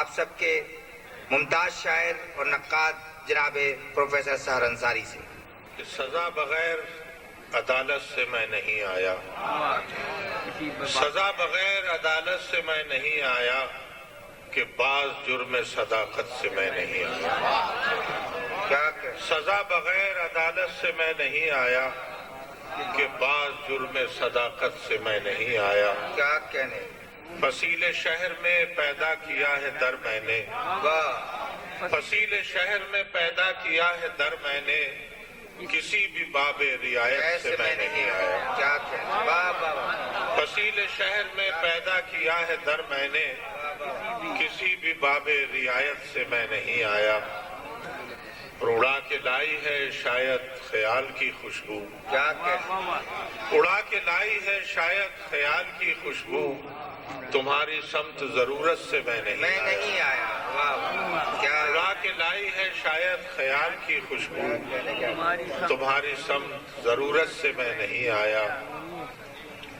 آپ سب کے ممتاز شاعر اور نقاد جناب پروفیسر سحر انصاری سے کہ سزا بغیر عدالت سے میں نہیں آیا، سزا بغیر عدالت سے میں نہیں آیا، کہ بعض جرم صداقت سے میں نہیں آیا، سزا بغیر عدالت سے میں نہیں آیا، کہ بعض جرم صداقت سے میں نہیں آیا، کیا کہنے فصیل شہر میں پیدا کیا ہے در میں نے، فصیل شہر میں پیدا کیا ہے در میں نے، کسی بھی باب رعایت سے میں نہیں آیا، کیا کہنے واہ واہ واہ فصیل شہر میں پیدا کیا ہے در میں نے، کسی بھی باب رعایت سے میں نہیں آیا، اور اڑا کے لائی ہے شاید خیال کی خوشبو، کیا کہنے اڑا کے لائی ہے شاید خیال کی خوشبو، تمہاری سمت ضرورت سے میں نہیں میں آیا، نہیں آیا واہ واہ کیا اڑا کے لائی ہے شاید خیال کی خوشبو، تمہاری سمت ضرورت سے میں نہیں آیا،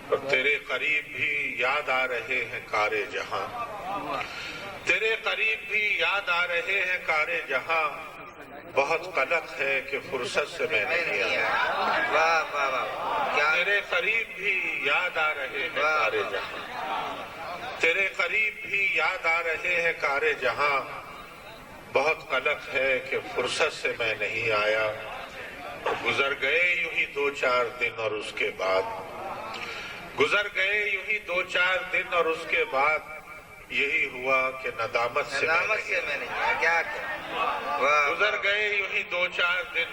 اور تیرے قریب بھی یاد آ رہے ہیں کار جہاں، تیرے قریب بھی یاد آ رہے ہیں کار جہاں، بہت قلق ہے کہ فرصت سے میں نہیں آیا، واہ واہ واہ کیا تیرے قریب بھی یاد آ رہے ہیں کار جہاں، تیرے قریب بھی یاد آ رہے ہیں کار جہاں، بہت قلق ہے کہ فرصت سے میں نہیں آیا، اور گزر گئے یوں ہی 2-4 دن اور اس کے بعد، گزر گئے یوں ہی 2-4 دن اور اس کے بعد، یہی ہوا کہ ندامت سے میں ندامت نہیں سے میں نہیں آیا، کیا کہنے واہ گزر گئے یوں ہی 2-4 دن،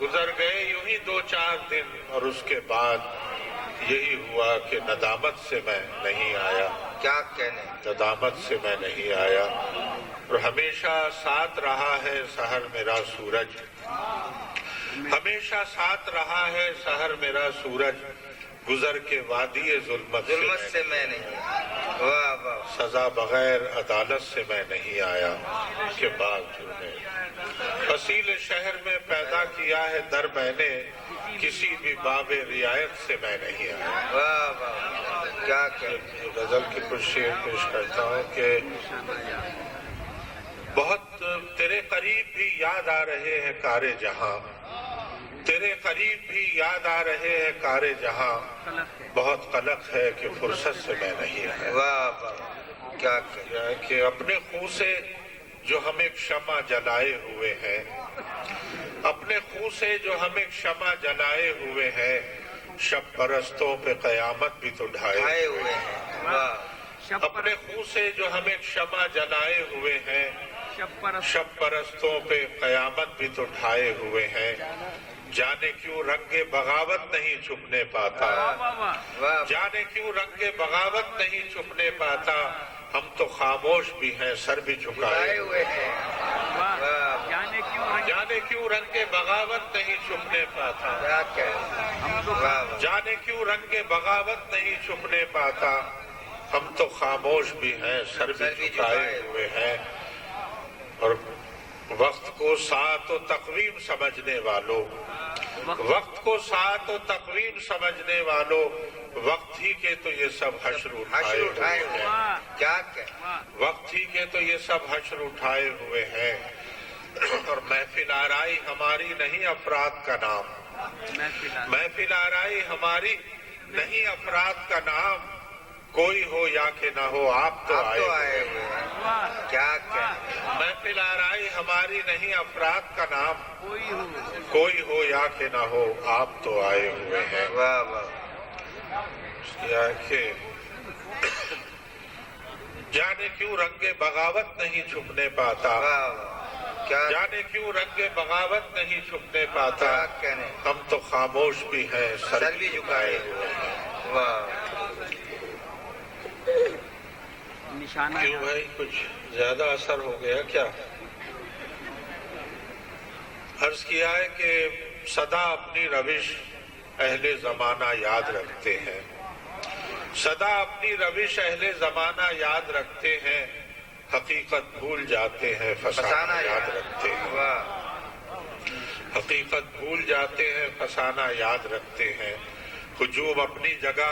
گزر گئے یوں ہی 2-4 دن اور اس کے بعد یہی ہوا کہ ندامت سے میں نہیں آیا، کیا کہنے ندامت سے میں نہیں آیا، اور ہمیشہ ساتھ رہا ہے سحر میرا سورج، ہمیشہ ساتھ رہا ہے سحر میرا سورج، گزر کے وادی ظلمت سے میں نہیں آیا واہ واہ سزا بغیر عدالت سے میں نہیں آیا، کہ بعض جرمیں فصیل شہر میں پیدا کیا ہے در میں نے، کسی بھی باب رعایت سے میں نہیں آیا۔ واہ واہ کیا کہنے غزل کی کچھ شعر پیش کرتا ہوں کہ بہت تیرے قریب بھی یاد آ رہے ہیں کار جہاں، تیرے قریب بھی یاد آ رہے ہیں کار جہاں، بہت قلق ہے کہ فرصت سے میں نہیں آیا، واہ واہ کیا کہنے کہ اپنے خون سے جو ہم ایک شمع جلائے ہوئے ہیں، اپنے خون سے جو ہم ایک شمع جلائے ہوئے ہیں، شب پرستوں پہ قیامت بھی تو ڈھائے آئے ہوئے ہیں واہ اپنے خون سے جو ہم ایک شمع جلائے ہوئے ہیں، شب پرستوں پہ قیامت بھی تو ڈھائے ہوئے ہیں، جانے کیوں رنگ بغاوت نہیں چھپنے پاتا، واہ جانے کیوں رنگ بغاوت نہیں چھپنے پاتا، ہم تو خاموش بھی ہیں سر بھی جھکائے آئے ہوئے ہیں واہ جانے کیوں رنگ بغاوت نہیں چھپنے پاتا، کیا کہنے واہ واہ جانے کیوں رنگ بغاوت نہیں چھپنے پاتا، ہم تو خاموش بھی ہیں سر بھی جھکائے ہوئے ہیں، اور وقت کو ساعت و تقویم سمجھنے والوں، وقت کو ساعت و تقویم سمجھنے والوں، وقت ہی کے تو یہ سب حشر حشر اٹھائے اٹھائے ہوئے ہوئے ہیں، ہیں کیا کہنے وقت ہی کے تو یہ سب حشر اٹھائے ہوئے ہیں، اور محفل آرائی ہماری نہیں افراد کا نام، محفل آرائی ہماری نہیں افراد کا نام، کوئی ہو یا کہ نہ ہو آپ تو آپ تو آئے آئے ہوئے ہیں کیا کہنے محفل آرائی ہماری نہیں افراد کا نام، کوئی ہو یا کہ نہ ہو آپ تو آئے ہوئے ہیں، واہ واہ یا کہ جانے کیوں رنگ بغاوت نہیں چھپنے پاتا، واہ واہ کیا جانے کیوں رنگ بغاوت نہیں چھپنے پاتا، کیا کہنے ہم تو خاموش بھی ہیں سر بھی جھکائے ہوئے ہیں واہ کیوں بھائی کچھ زیادہ اثر ہو گیا کیا؟ عرض کیا ہے کہ سدا اپنی روش اہل زمانہ یاد رکھتے ہیں، سدا اپنی روش اہل زمانہ یاد رکھتے ہیں، حقیقت بھول جاتے ہیں فسانہ یاد رکھتے ہیں، واہ حقیقت بھول جاتے ہیں فسانہ یاد رکھتے ہیں، ہجوم اپنی جگہ